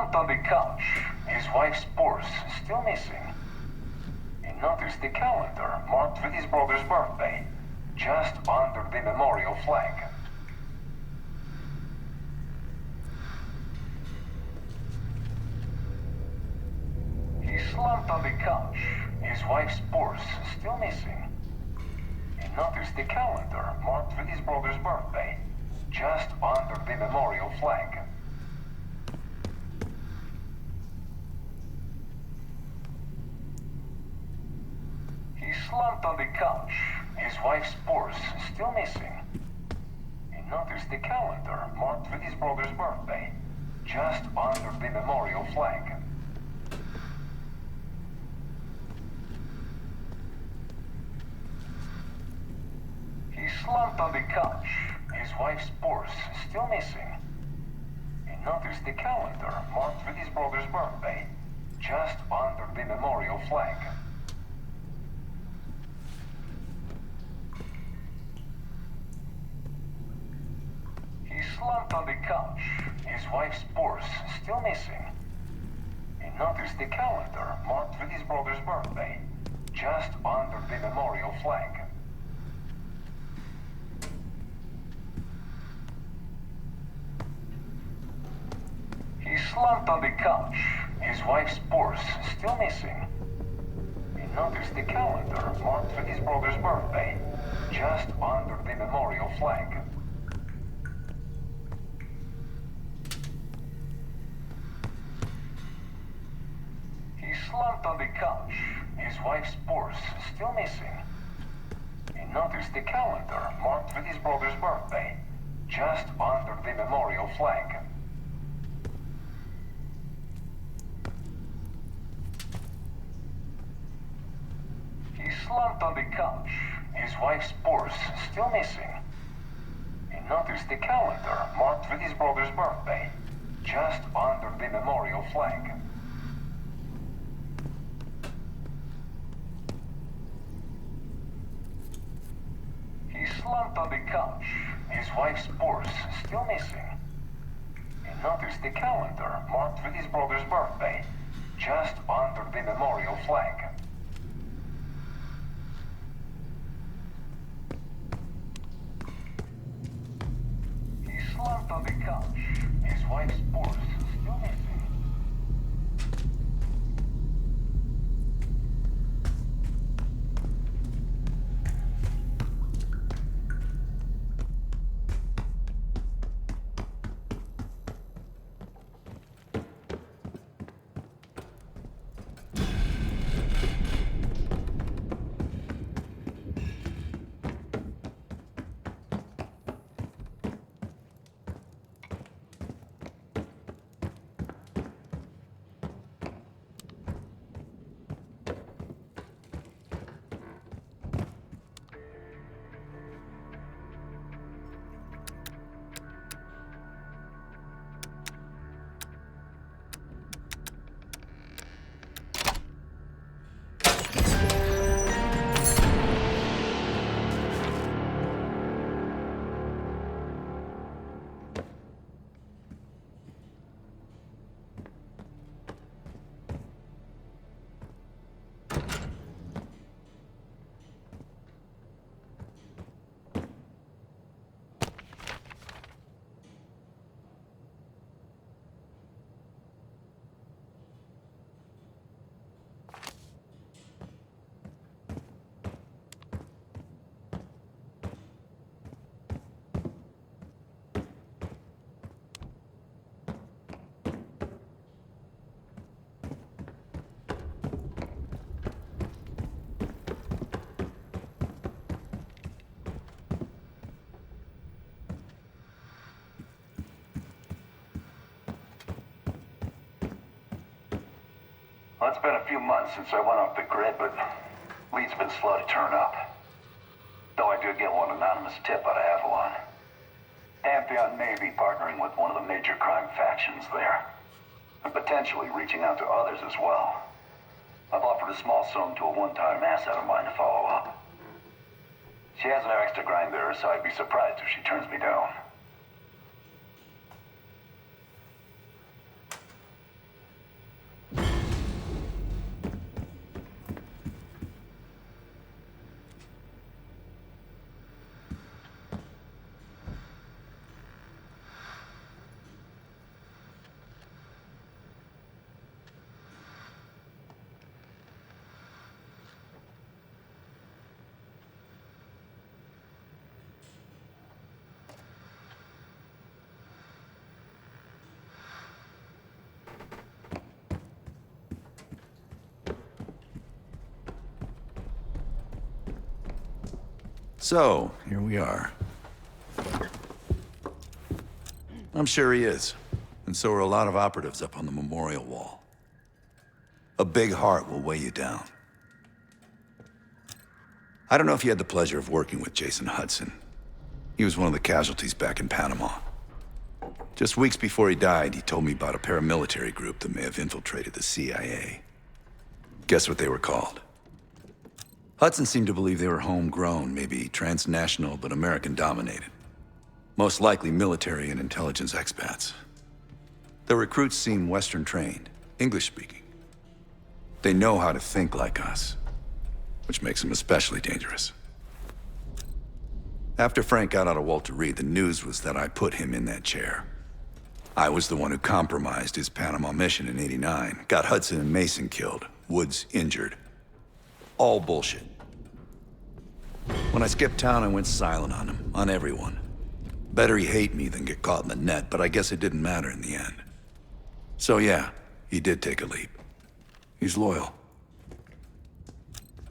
slumped on the couch, his wife's purse still missing. He noticed the calendar marked with his brother's birthday, just under the memorial flag. He slumped on the couch, his wife's purse still missing. He noticed the calendar marked with his brother's birthday, just under the memorial flag. He slumped on the couch, his wife's purse still missing. He noticed the calendar marked with his brother's birthday, just under the memorial flag. He slumped on the couch, his wife's purse still missing. He noticed the calendar marked with his brother's birthday, just under the memorial flag. He slumped on the couch, his wife's purse still missing. He noticed the calendar marked with his brother's birthday, just under the memorial flag. He slumped on the couch, his wife's purse still missing. He noticed the calendar marked with his brother's birthday, just under the memorial flag. He slumped on the couch, his wife's purse still missing. He noticed the calendar marked with his brother's birthday, just under the memorial flag. He slumped on the couch, his wife's purse still missing. He noticed the calendar marked with his brother's birthday, just under the memorial flag. He slumped on the couch, his wife's purse still missing. He noticed the calendar marked with his brother's birthday, just under the memorial flag. He slumped on the couch, his wife's purse still missing. Well, it's been a few months since I went off the grid, but leads have been slow to turn up. Though I did get one anonymous tip out of Avalon. Amphion may be partnering with one of the major crime factions there, and potentially reaching out to others as well. I've offered a small sum to a one-time asset of mine to follow up. She has an axe to grind there, so I'd be surprised if she turns me down. So, here we are. I'm sure he is. And so are a lot of operatives up on the memorial wall. A big heart will weigh you down. I don't know if you had the pleasure of working with Jason Hudson. He was one of the casualties back in Panama. Just weeks before he died, he told me about a paramilitary group that may have infiltrated the CIA. Guess what they were called? Hudson seemed to believe they were homegrown, maybe transnational, but American-dominated. Most likely military and intelligence expats. The recruits seem Western-trained, English-speaking. They know how to think like us, which makes them especially dangerous. After Frank got out of Walter Reed, the news was that I put him in that chair. I was the one who compromised his Panama mission in '89, got Hudson and Mason killed, Woods injured. All bullshit. When I skipped town, I went silent on him, on everyone. Better he hate me than get caught in the net, but I guess it didn't matter in the end. So yeah, he did take a leap. He's loyal.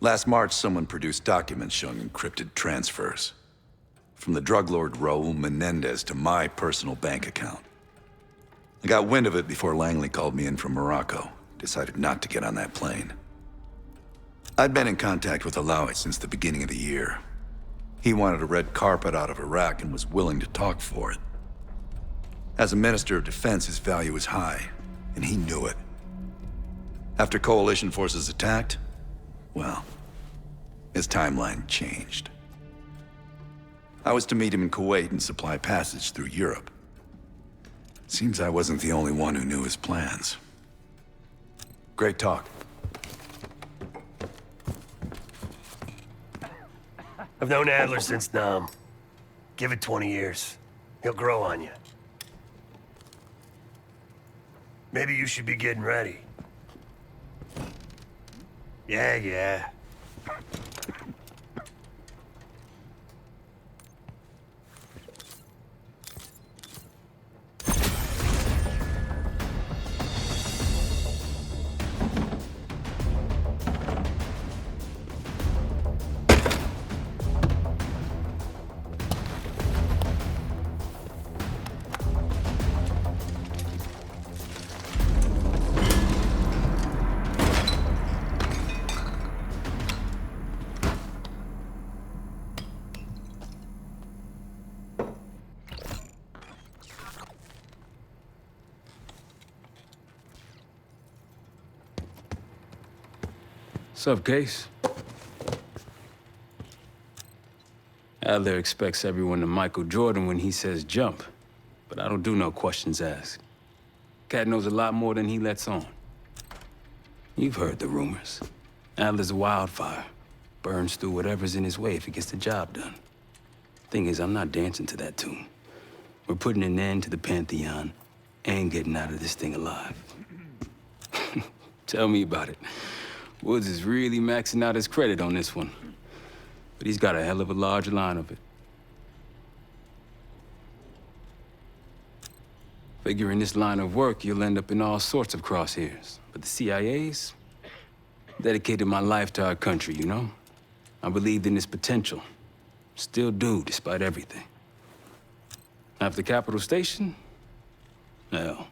Last March, someone produced documents showing encrypted transfers. From the drug lord Raul Menendez to my personal bank account. I got wind of it before Langley called me in from Morocco. Decided not to get on that plane. I'd been in contact with Alawi since the beginning of the year. He wanted a red carpet out of Iraq and was willing to talk for it. As a Minister of Defense, his value was high, and he knew it. After coalition forces attacked, well, his timeline changed. I was to meet him in Kuwait and supply passage through Europe. Seems I wasn't the only one who knew his plans. Great talk. I've known Adler since Nam. Give it 20 years. He'll grow on you. Maybe you should be getting ready. Yeah. Sup, Case? Adler expects everyone to Michael Jordan when he says jump, but I don't do no questions asked. Cat knows a lot more than he lets on. You've heard the rumors. Adler's a wildfire. Burns through whatever's in his way if he gets the job done. Thing is, I'm not dancing to that tune. We're putting an end to the Pantheon and getting out of this thing alive. Tell me about it. Woods is really maxing out his credit on this one. But he's got a hell of a large line of it. Figure in this line of work, you'll end up in all sorts of crosshairs. But the CIA's dedicated my life to our country, you know? I believed in its potential. Still do, despite everything. After Capital Station? Hell,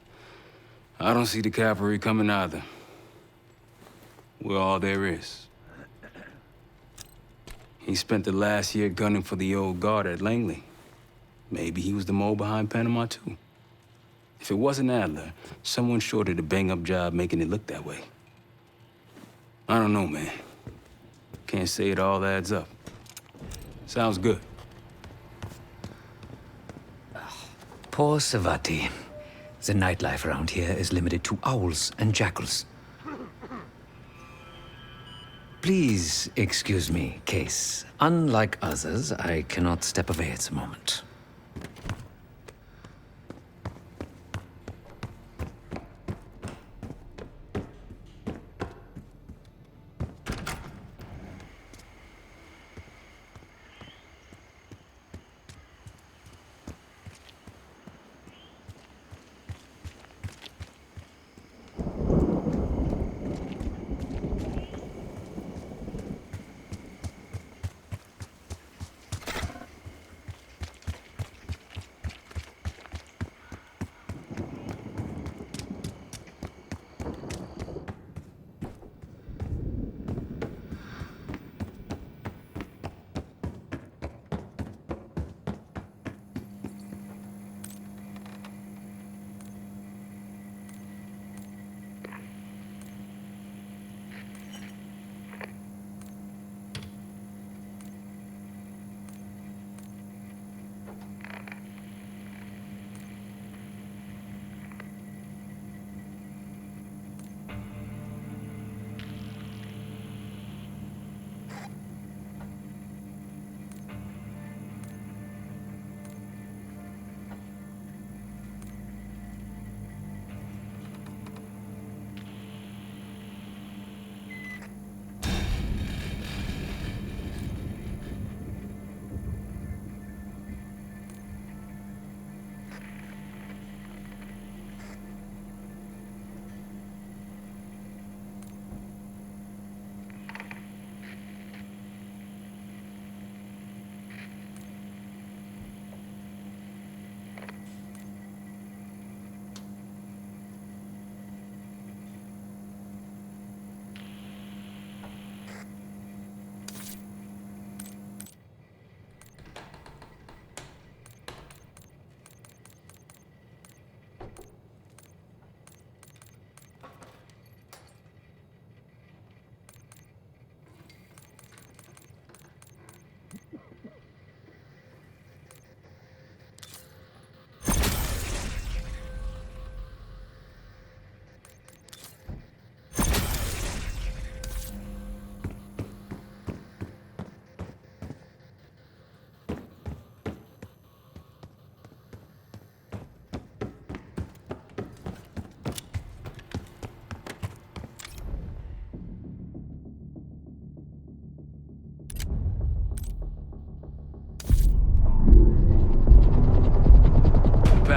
I don't see the cavalry coming either. We're all there is. He spent the last year gunning for the old guard at Langley. Maybe he was the mole behind Panama, too. If it wasn't Adler, someone sure did a bang-up job making it look that way. I don't know, man. Can't say it all adds up. Sounds good. Poor Savati. The nightlife around here is limited to owls and jackals. Please excuse me, Case. Unlike others, I cannot step away at the moment.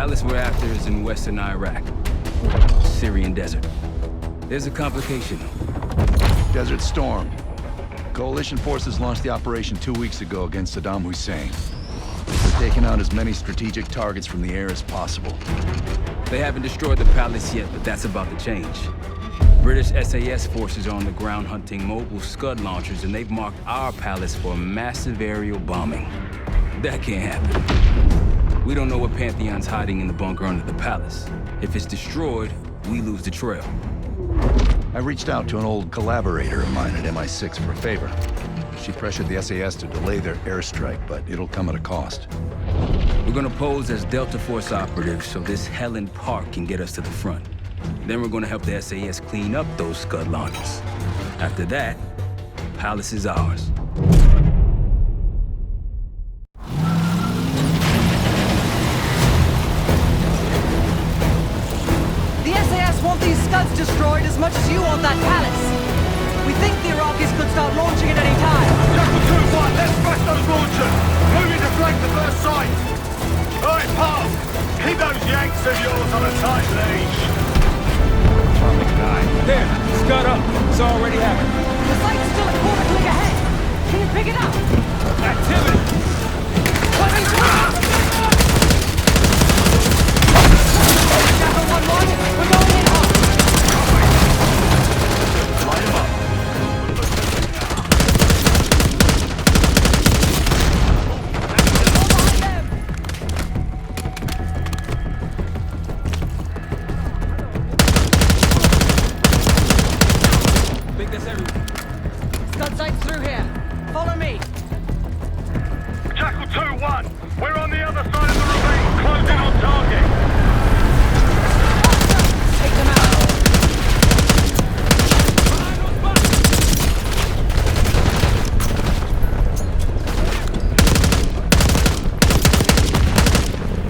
palace we're after is in western Iraq. Syrian desert. There's a complication, though. Desert Storm. Coalition forces launched the operation 2 weeks ago against Saddam Hussein. They're taking out as many strategic targets from the air as possible. They haven't destroyed the palace yet, but that's about to change. British SAS forces are on the ground hunting mobile Scud launchers, and they've marked our palace for a massive aerial bombing. That can't happen. We don't know what Pantheon's hiding in the bunker under the palace. If it's destroyed, we lose the trail. I reached out to an old collaborator of mine at MI6 for a favor. She pressured the SAS to delay their airstrike, but it'll come at a cost. We're gonna pose as Delta Force operatives so this Helen Park can get us to the front. Then we're gonna help the SAS clean up those Scud launchers. After that, Palace is ours. The SAS want these Scuds destroyed as much as you want that palace. We think the Iraqis could start launching at any time. Jackal 2-1, let's smash those launchers! Moving to flank the first sight! Alright, pal! Keep those Yanks of yours on a tight leash! Atomic 9. There, Scud up. It's already happening. The site's still a quarter click ahead. Can you pick it up? Activity! Jackal 1-1, we're going in hot. Light him up! Think that's everyone. Scud site's through here. Follow me. Jackal 2-1, we're on the other side of the ravine, closing on target! Take them out.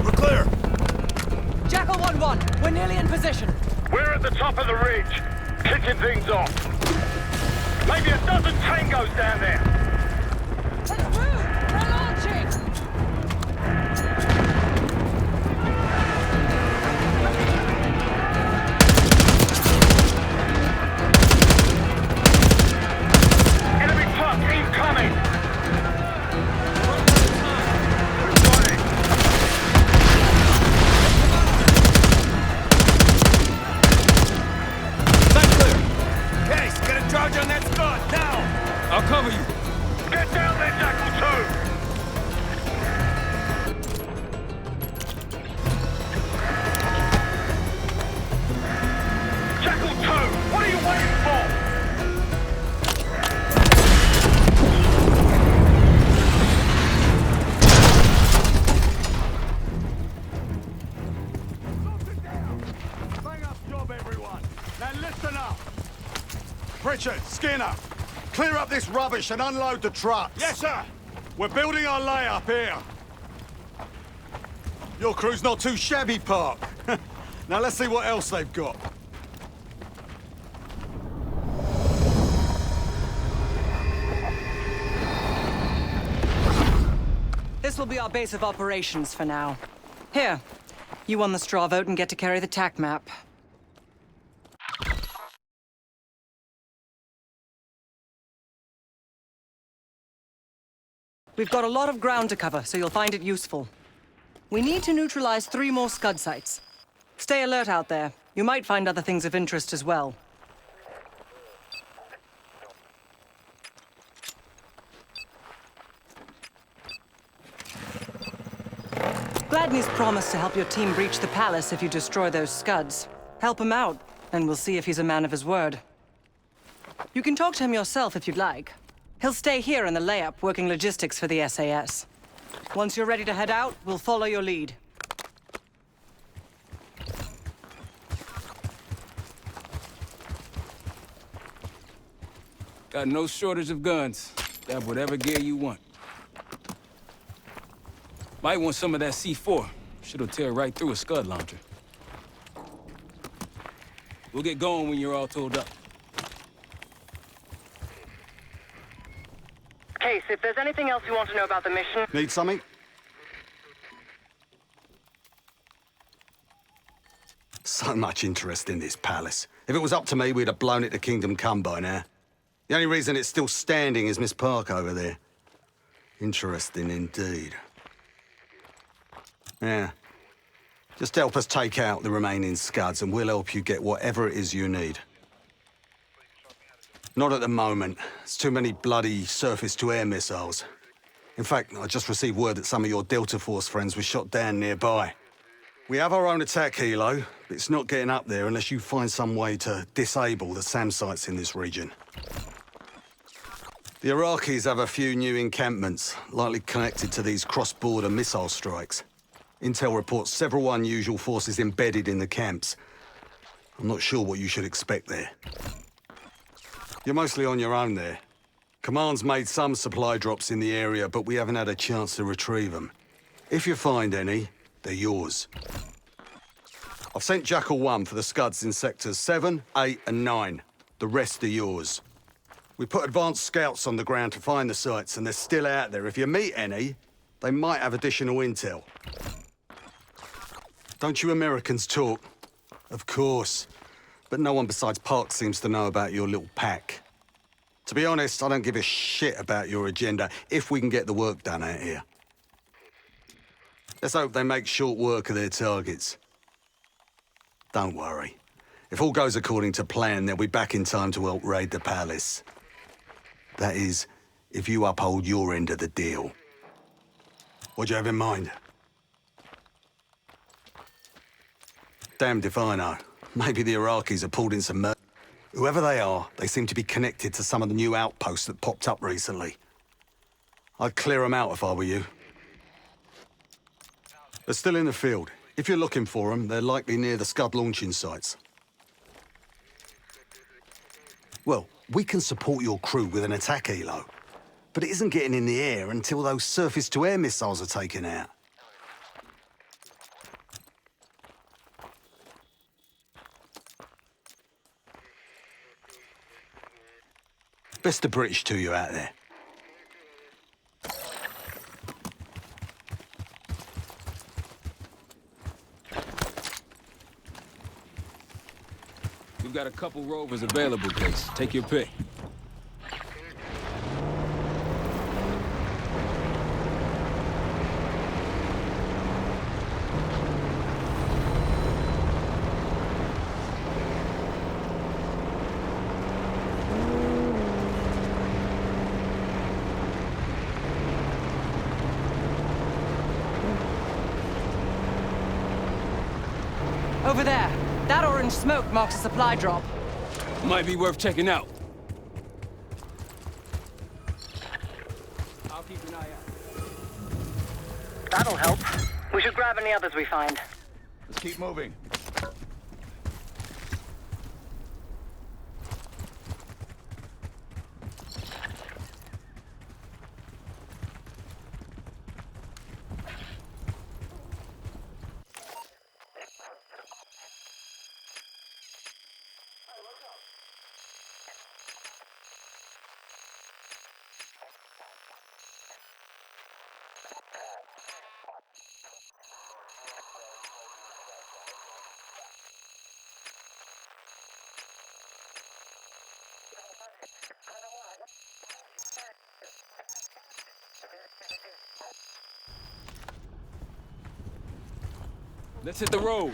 We're clear! Jackal 1-1, we're nearly in position. We're at the top of the ridge, kicking things off. Maybe a dozen tangos down there. It's through. We're launching. Enemy truck incoming! Sight clear. Case, get a charge on that Scud, now! I'll cover you. Get down there, Jackal 2! Jackal 2, what are you waiting for? Bang up job, everyone. Now listen up. Pritchard, Skinner, clear up this rubbish and unload the trucks. Yes, sir. We're building our layup here. Your crew's not too shabby, Park. Now let's see what else they've got. This will be our base of operations for now. Here, you won the straw vote and get to carry the TAC map. We've got a lot of ground to cover, so you'll find it useful. We need to neutralize 3 more Scud sites. Stay alert out there. You might find other things of interest as well. Gladney's promised to help your team breach the palace if you destroy those Scuds. Help him out, and we'll see if he's a man of his word. You can talk to him yourself if you'd like. He'll stay here in the layup, working logistics for the SAS. Once you're ready to head out, we'll follow your lead. Got no shortage of guns. Have whatever gear you want. Might want some of that C4. Shit'll tear right through a Scud launcher. We'll get going when you're all tooled up. Case, if there's anything else you want to know about the mission... Need something? So much interest in this palace. If it was up to me, we'd have blown it to Kingdom Come by now. The only reason it's still standing is Miss Park over there. Interesting indeed. Yeah. Just help us take out the remaining scuds and we'll help you get whatever it is you need. Not at the moment. It's too many bloody surface-to-air missiles. In fact, I just received word that some of your Delta Force friends were shot down nearby. We have our own attack helo, but it's not getting up there unless you find some way to disable the SAM sites in this region. The Iraqis have a few new encampments, likely connected to these cross-border missile strikes. Intel reports several unusual forces embedded in the camps. I'm not sure what you should expect there. You're mostly on your own there. Command's made some supply drops in the area, but we haven't had a chance to retrieve them. If you find any, they're yours. I've sent Jackal 1 for the scuds in sectors 7, 8, and 9. The rest are yours. We put advanced scouts on the ground to find the sites, and they're still out there. If you meet any, they might have additional intel. Don't you Americans talk? Of course. But no one besides Park seems to know about your little pack. To be honest, I don't give a shit about your agenda if we can get the work done out here. Let's hope they make short work of their targets. Don't worry. If all goes according to plan, they'll be back in time to help raid the palace. That is, if you uphold your end of the deal. What do you have in mind? Damned if I know. Maybe the Iraqis have pulled in some murder. Whoever they are, they seem to be connected to some of the new outposts that popped up recently. I'd clear them out if I were you. They're still in the field. If you're looking for them, they're likely near the Scud launching sites. Well, we can support your crew with an attack helo, but it isn't getting in the air until those surface-to-air missiles are taken out. Best of British to you out there. We've got a couple rovers available, Case. Take your pick. Over there. That orange smoke marks a supply drop. Might be worth checking out. I'll keep an eye out. That'll help. We should grab any others we find. Let's keep moving. Let's hit the road.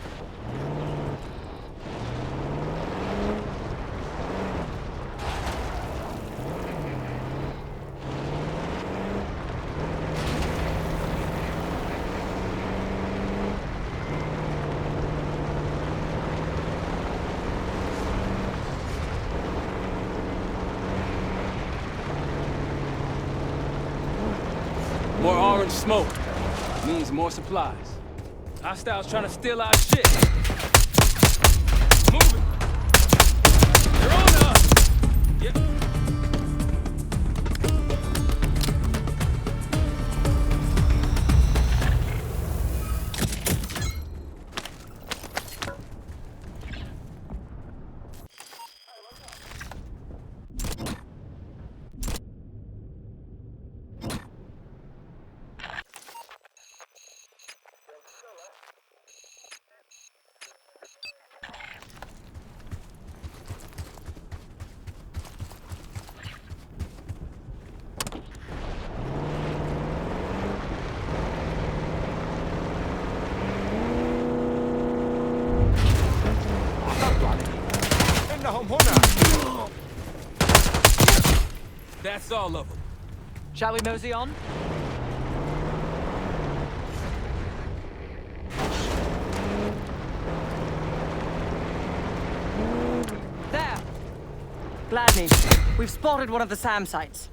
More orange smoke means more supplies. Hostiles trying to steal our shit. Move it. They're on us. Yep. That's all of them. Shall we mosey on? There! Gladney, we've spotted one of the SAM sites.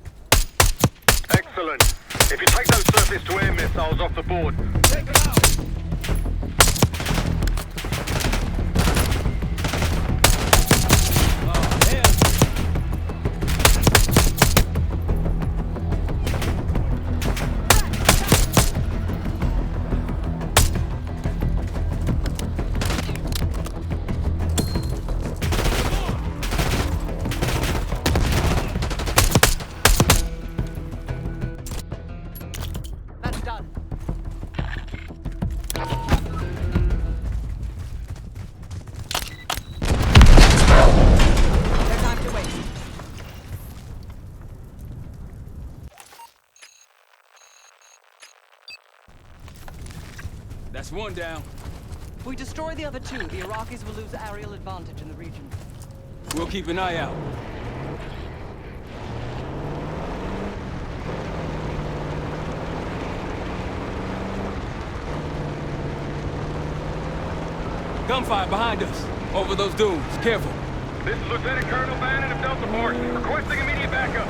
Excellent. If you take those surface-to-air missiles off the board, Take them out! That's done. No time to waste. That's one down. If we destroy the other two, the Iraqis will lose aerial advantage in the region. We'll keep an eye out. Gunfire behind us. Over those dunes. Careful. this is Lieutenant Colonel Bannon of Delta Force, requesting immediate backup.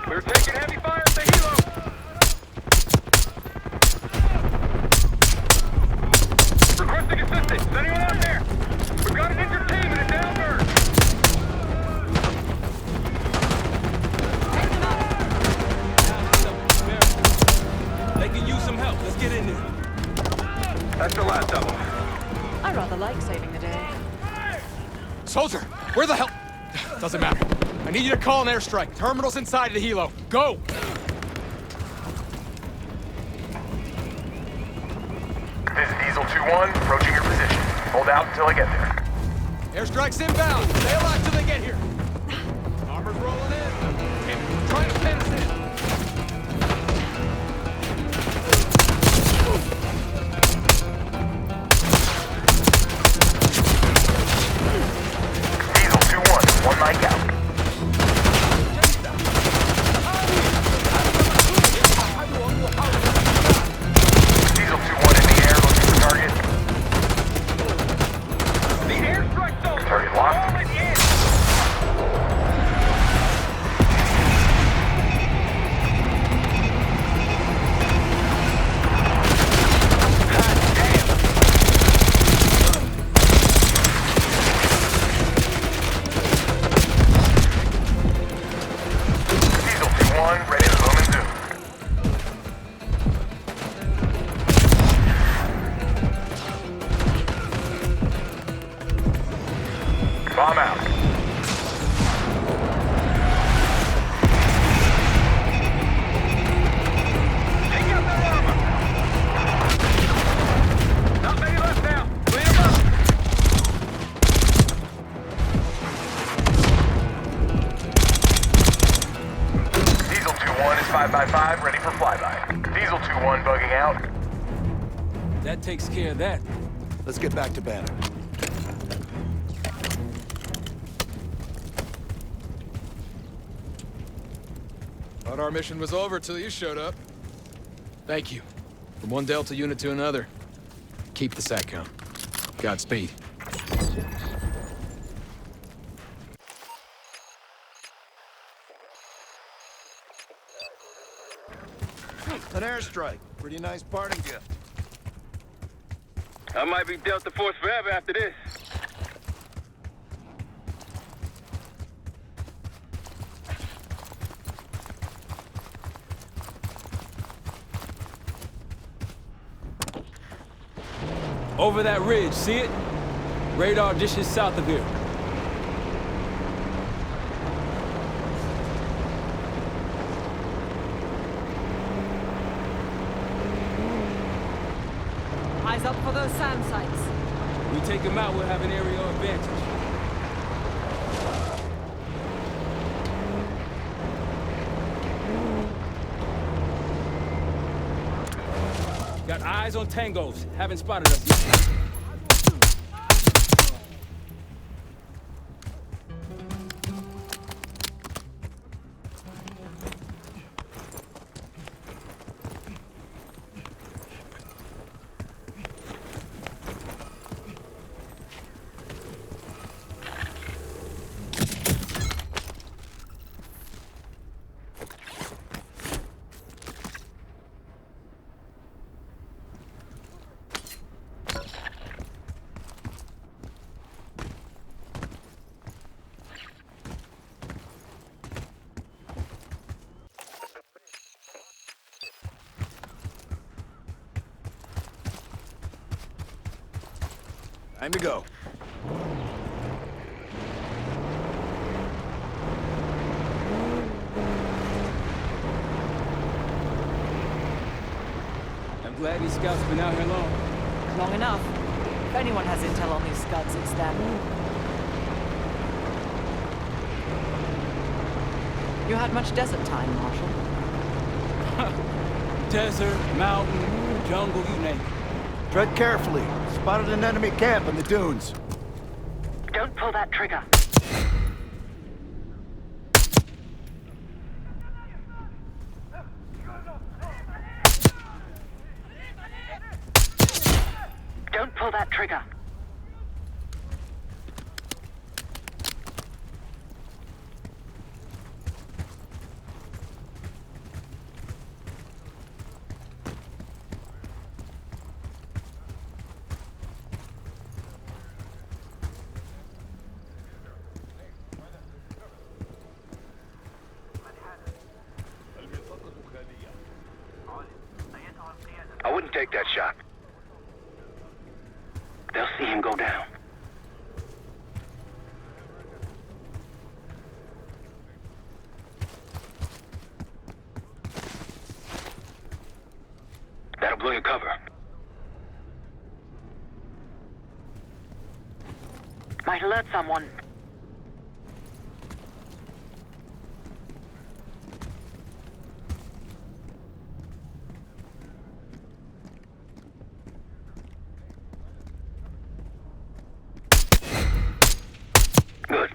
We're taking heavy fire at the helo. Requesting assistance. Is anyone out there? We've got an injured team and a down bird. They can use some help. Let's get in there. That's the last of them. I rather like saving the day. Soldier, where the hell? Doesn't matter. I need you to call an airstrike. Terminal's inside of the helo. Go! This is Diesel 2-1, approaching your position. Hold out until I get there. Airstrike's inbound. Stay alive till they get here. Armor's rolling in. Okay, trying to pin us in. Diesel 2-1, one mic out. Diesel 2-1 in the air, looking for target. The airstrike zone! Target locked. All in. Diesel 2-1, ready to boom and zoom. Bomb out. Take out that armor. Not many left now. Clean them up. Diesel 2-1 is 5x5, ready for flyby. Diesel 2-1 bugging out. That takes care of that. Let's get back to Banner. Thought our mission was over till you showed up. Thank you. From one Delta unit to another. Keep the SATCOM. Godspeed. An airstrike. Pretty nice parting gift. I might be Delta Force forever after this. Over that ridge, see it? Radar dishes south of here. Eyes up for those SAM sites. We take them out, we'll have an aerial advantage. Got eyes on tangos. Haven't spotted us yet. Time to go. I'm glad these scouts been out here long. Long enough. If anyone has intel on these scuds, it's them. You had much desert time, Marshal. Desert, mountain, jungle, you name it. Tread carefully. Spotted an enemy camp in the dunes. Don't pull that trigger. Don't pull that trigger. I wouldn't take that shot. They'll see him go down. That'll blow your cover. Might alert someone. Good.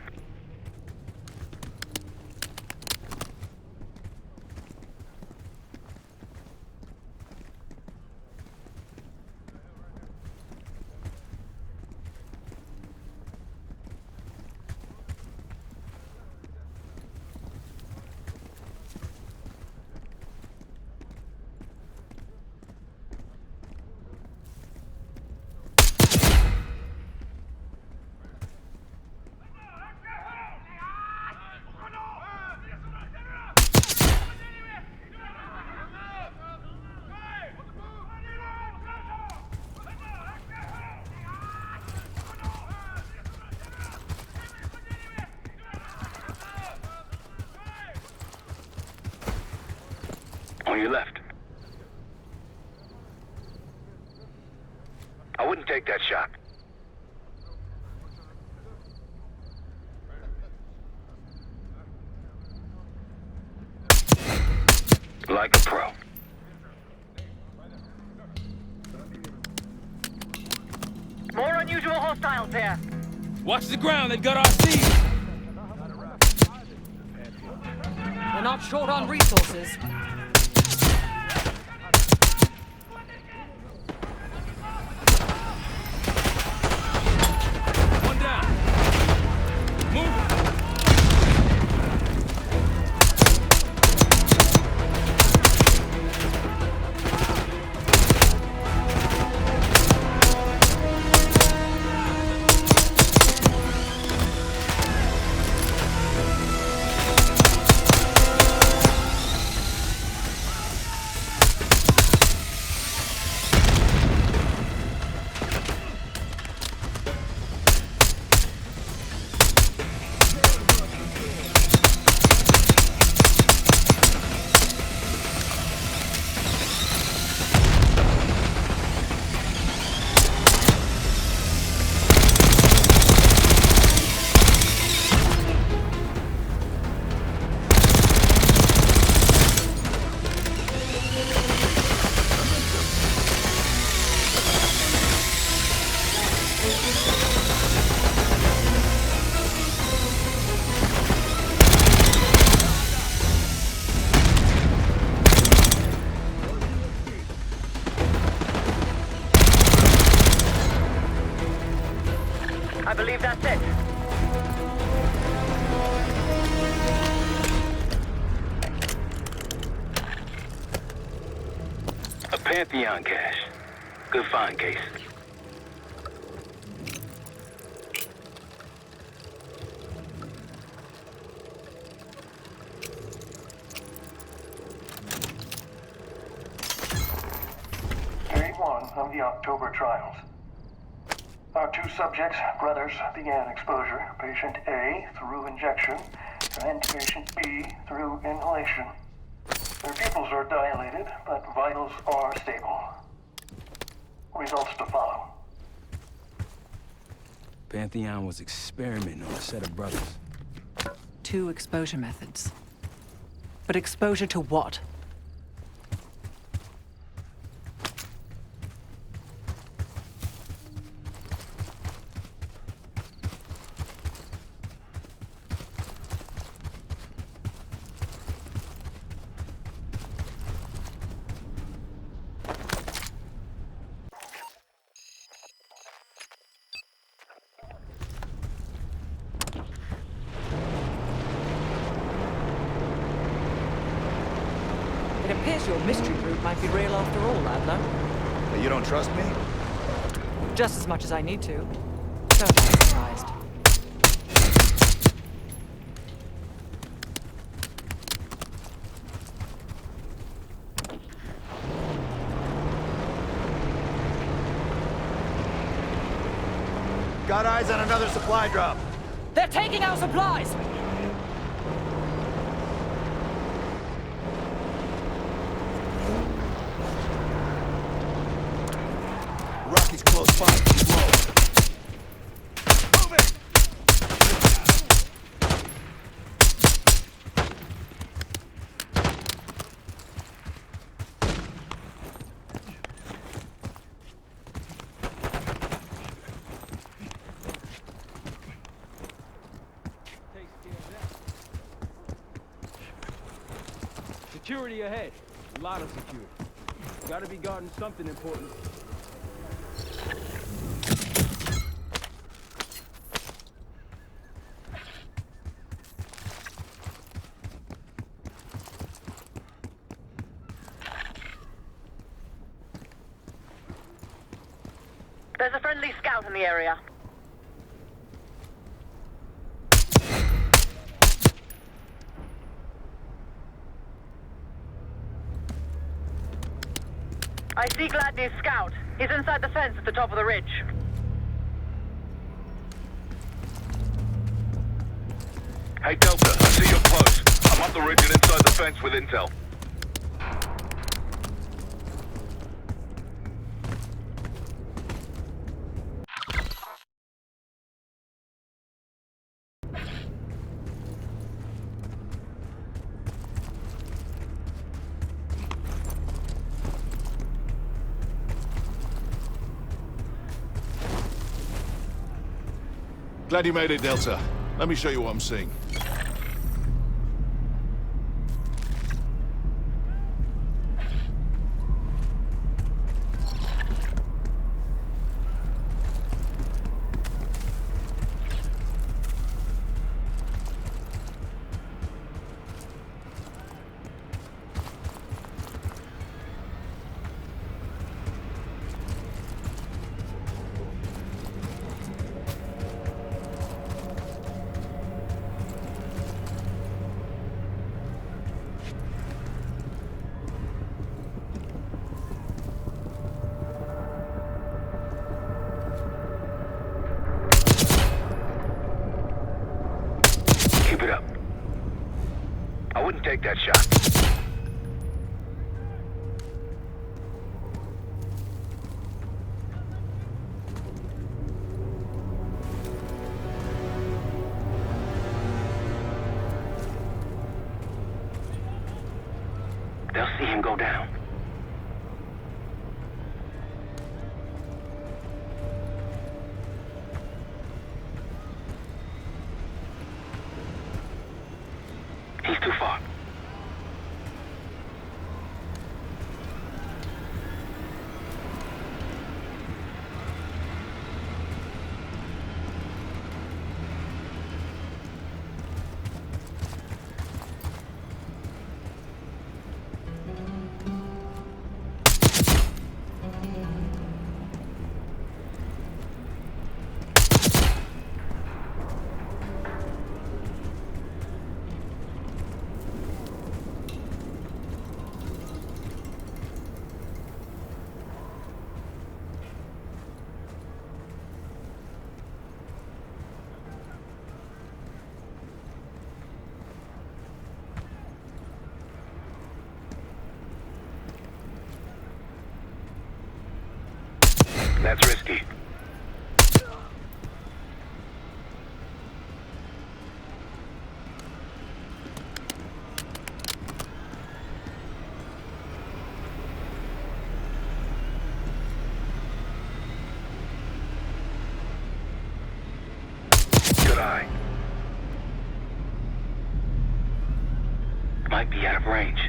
On your left. I wouldn't take that shot. Like a pro. More unusual hostiles here. Watch the ground, they've got our seed. We're not short on resources. One down. Move. I believe that's it. A Pantheon cache. Good find, Case. Day one of the October trials. Our two subjects, brothers, began exposure. Patient A through injection, and patient B through inhalation. Their pupils are dilated, but vitals are stable. Results to follow. Pantheon was experimenting on a set of brothers. 2 exposure methods. But exposure to what? It appears your mystery group might be real after all, Adler. You don't trust me? Just as much as I need to. Don't be surprised. Got eyes on another supply drop. They're taking our supplies! Rocky's close by. Keep low. Move it! Security ahead. A lot of security. Gotta be guarding something important. There's a friendly scout in the area. I see Gladney's scout. He's inside the fence at the top of the ridge. Hey, Delta, I see you're close. I'm up the ridge and inside the fence with intel. Glad you made it, Delta. Let me show you what I'm seeing. Keep it up. I wouldn't take that shot. They'll see him go down. He's too far. That's risky. Good eye. Might be out of range.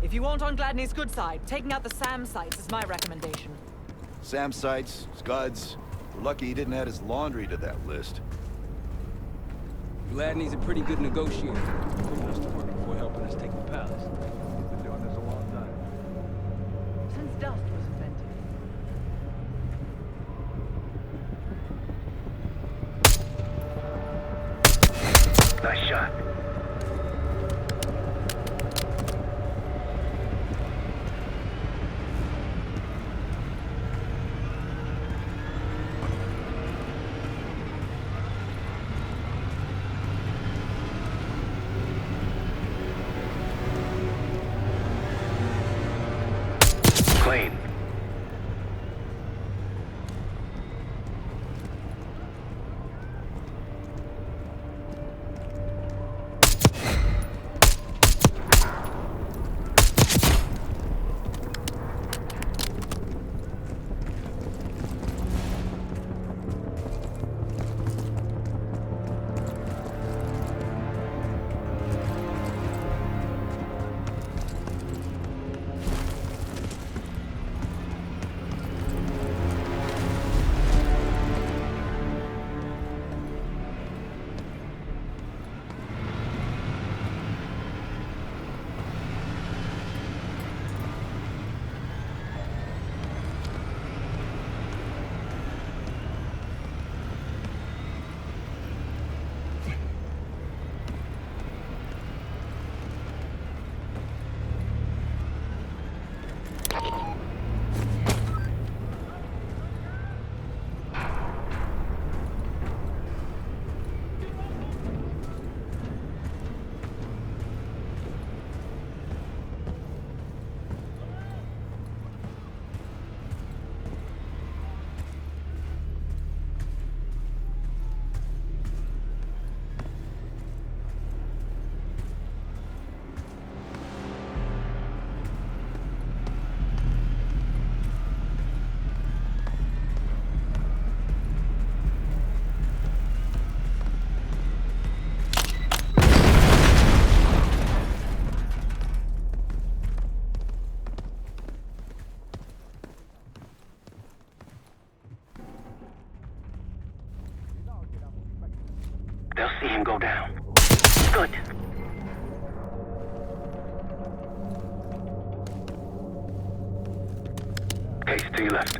If you want on Gladney's good side, taking out the SAM sites is my recommendation. SAM sites, Scuds. We're lucky he didn't add his laundry to that list. Gladney's a pretty good negotiator. Put us to work before helping us take the palace. Been doing this a long time. Since dust was invented. Nice shot. Clean. They'll see him go down. Good. Case to your left.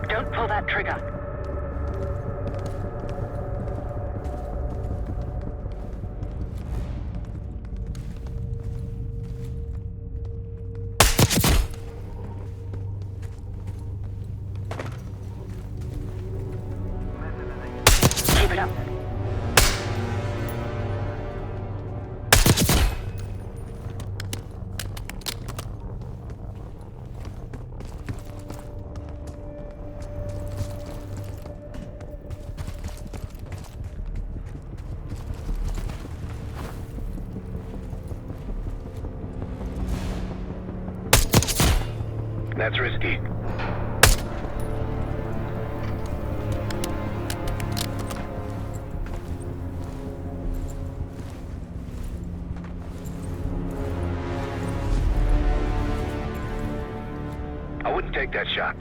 Don't pull that trigger. Keep it up. That's risky. I wouldn't take that shot.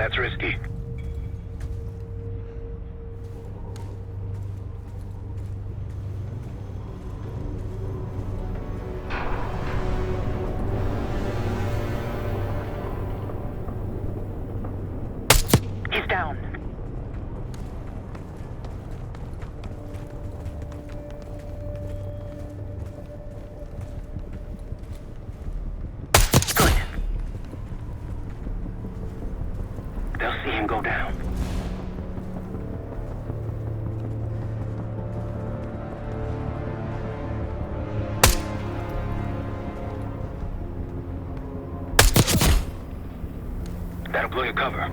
That's risky. He's down. Good. They'll see him go down. That'll blow your cover.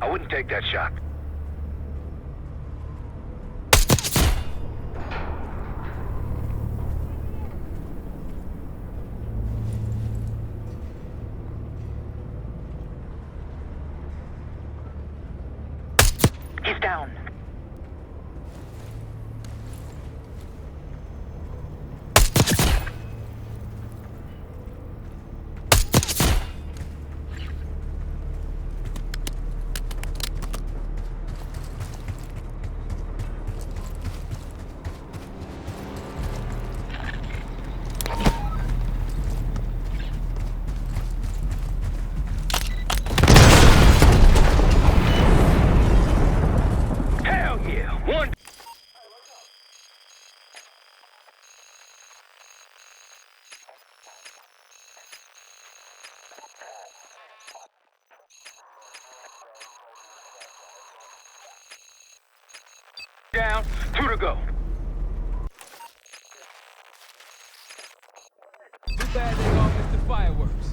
I wouldn't take that shot. He's down. Hell yeah! One. Down, 2 to go. Too bad they all missed the fireworks.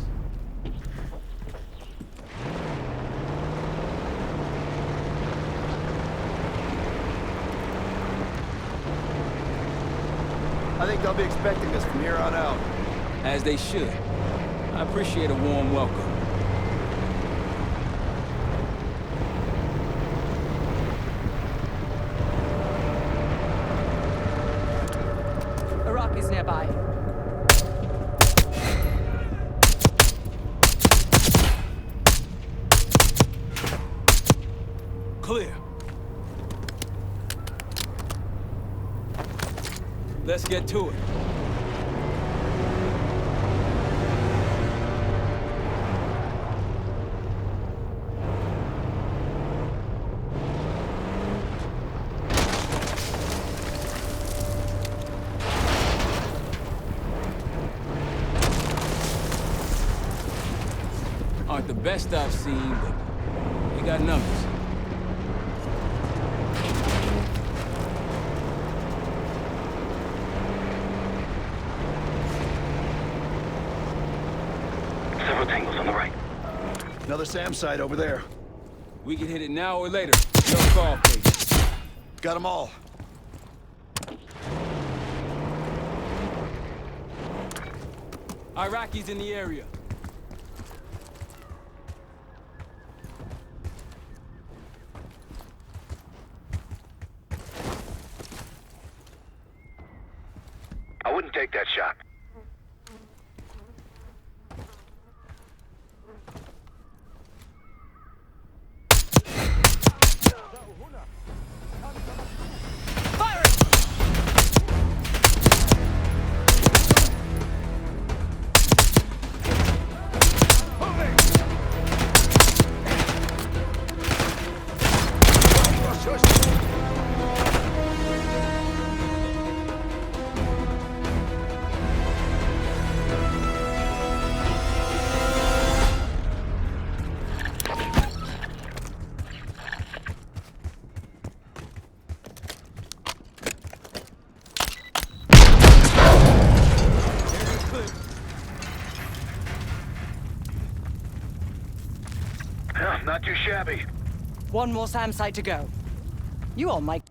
I think they'll be expecting us from here on out. As they should. I appreciate a warm welcome. Iraqi's nearby. Clear. Let's get to it. Aren't the best I've seen, but they got numbers. Several tangles on the right. Another SAM site over there. We can hit it now or later. Your call, please. Got them all. Iraqis in the area. I wouldn't take that shot. Not too shabby. One more SAM site to go. You all might